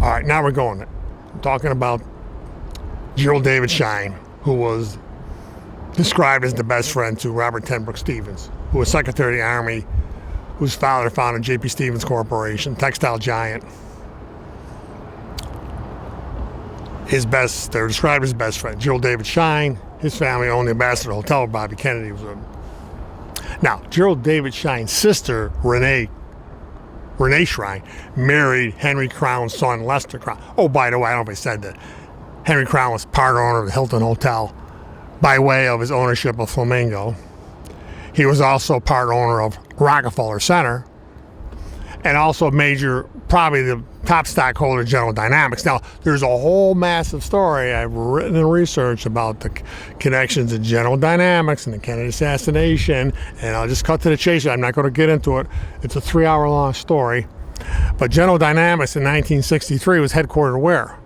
All right, now we're going. I'm talking about Gerald David Shine, who was described as the best friend to Robert Ten Broeck Stevens, who was Secretary of the Army, whose father founded J.P. Stevens Corporation, textile giant. They're described as his best friend. Gerald David Shine, his family owned the Ambassador Hotel where Bobby Kennedy was with him. Now, Gerald David Shine's sister, Renee Shrine, married Henry Crown's son, Lester Crown. Oh, by the way, I don't know if I said that. Henry Crown was part owner of the Hilton Hotel by way of his ownership of Flamingo. He was also part owner of Rockefeller Center and also probably the top stockholder of General Dynamics. Now, there's a whole massive story I've written and researched about the connections of General Dynamics and the Kennedy assassination, and I'll just cut to the chase. I'm not going to get into it. It's a 3-hour-long story. But General Dynamics in 1963 was headquartered where?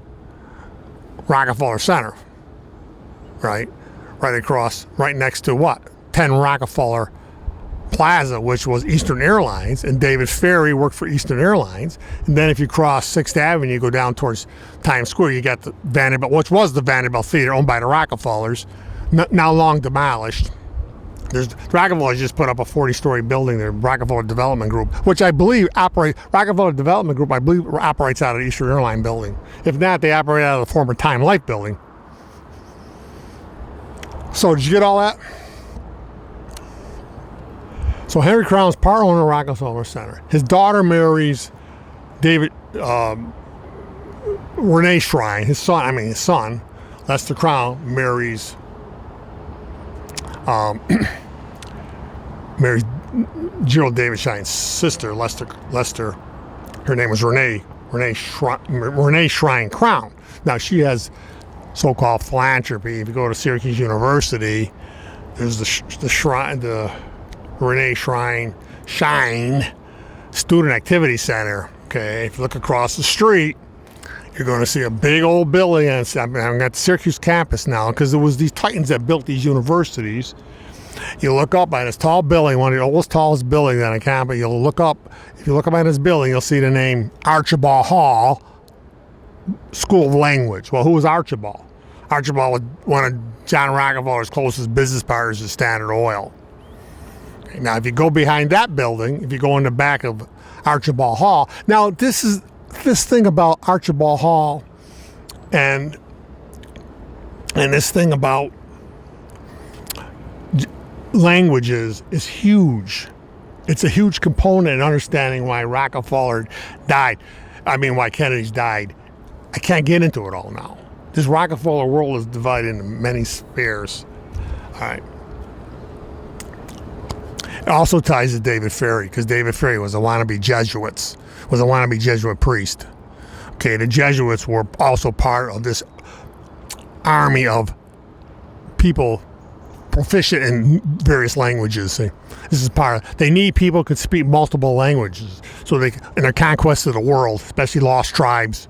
Rockefeller Center, right? Right next to what? 10 Rockefeller Plaza, which was Eastern Airlines, and David Ferry worked for Eastern Airlines. And then if you cross 6th Avenue, you go down towards Times Square, you got the Vanderbilt, which was the Vanderbilt Theater owned by the Rockefellers, now long demolished. Rockefellers just put up a 40-story building there, Rockefeller Development Group, which I believe Rockefeller Development Group, I believe, operates out of the Eastern Airline building. If not, they operate out of the former Time Life building. So did you get all that? So Henry Crown's part owner of Rockefeller Center. His daughter marries Renee Shrine. His son, Lester Crown, marries Gerald David Shine's sister, Lester. Her name was Renee Shrine Crown. Now she has so-called philanthropy. If you go to Syracuse University, there's the Renee Shine Student Activity Center. Okay, if you look across the street, you're going to see a big old building. And I'm at the Syracuse campus now because there was these titans that built these universities. You look up at this tall building, one of the oldest, tallest buildings on a campus. If you look up at this building, you'll see the name Archibald Hall School of Language. Well, who was Archibald? Archibald was one of John Rockefeller's closest business partners at Standard Oil. Now, if you go behind that building, if you go in the back of Archibald Hall, now this thing about Archibald Hall and this thing about languages is huge. It's a huge component in understanding why Rockefeller died. Why Kennedy's died. I can't get into it all now. This Rockefeller world is divided into many spheres. All right. It also ties to David Ferry, because David Ferry was a wannabe Jesuit priest. Okay, the Jesuits were also part of this army of people proficient in various languages. See, this is part of, they need people who could speak multiple languages, so they, in their conquest of the world, especially lost tribes,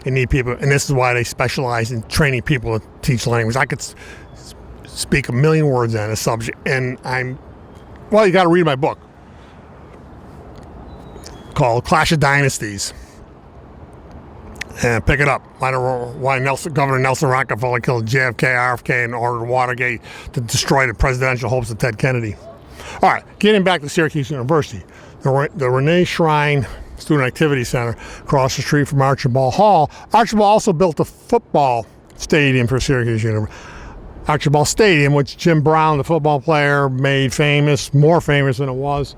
they need people, and this is why they specialize in training people to teach language. I could speak a million words on a subject, and you got to read my book called Clash of Dynasties and pick it up. Why Governor Nelson Rockefeller killed JFK, RFK, and ordered Watergate to destroy the presidential hopes of Ted Kennedy. All right, getting back to Syracuse University, the Renee Shrine Student Activity Center across the street from Archibald Hall. Archibald also built a football stadium for Syracuse University. Archibald Stadium, which Jim Brown, the football player, made famous, more famous than it was.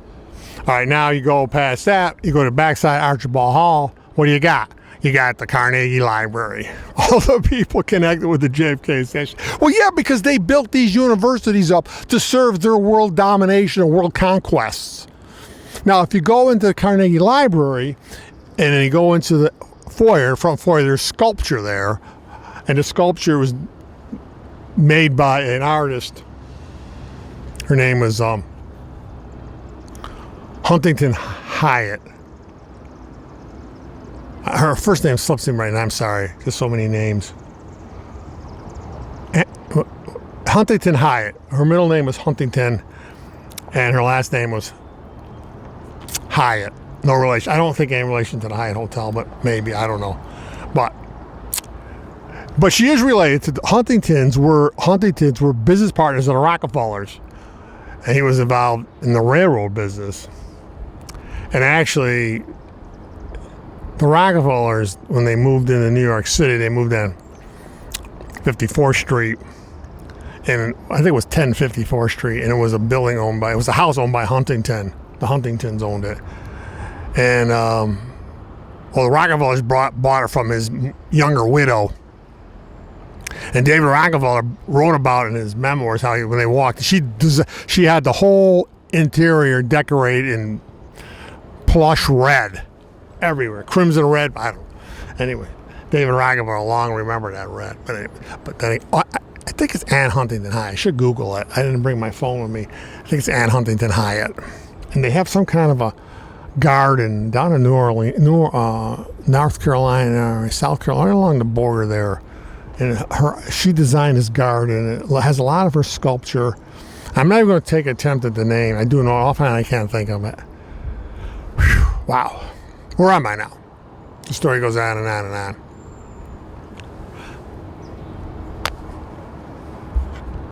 All right, now you go past that, you go to backside Archibald Hall. What do you got? You got the Carnegie Library. All the people connected with the JFK assassination. Well, yeah, because they built these universities up to serve their world domination and world conquests. Now, if you go into the Carnegie Library and then you go into the front foyer, there's sculpture there, and the sculpture was made by an artist. Her name was Huntington Hyatt. Her first name slips me right now. I'm sorry. There's so many names. Huntington Hyatt. Her middle name was Huntington, and her last name was Hyatt. No relation. I don't think any relation to the Hyatt Hotel, but maybe. I don't know. But she is related to the Huntingtons. Were business partners of the Rockefellers, and he was involved in the railroad business. And actually, the Rockefellers, when they moved into New York City, they moved on 54th Street, and I think it was 1054th Street, and it was a house owned by Huntington. The Huntingtons owned it, and the Rockefellers bought it from his younger widow. And David Rockefeller wrote about it in his memoirs how when they walked, she had the whole interior decorated in plush red everywhere, crimson red. I don't know. Anyway, David Rockefeller long remembered that red. But anyway, I think it's Ann Huntington High. I should Google it. I didn't bring my phone with me. I think it's Ann Huntington Hyatt, and they have some kind of a garden down in New Orleans, North Carolina, South Carolina, along the border there. And she designed this garden. It has a lot of her sculpture. I'm not even going to take an attempt at the name. I do know offhand I can't think of it. Whew, wow. Where am I now? The story goes on and on and on.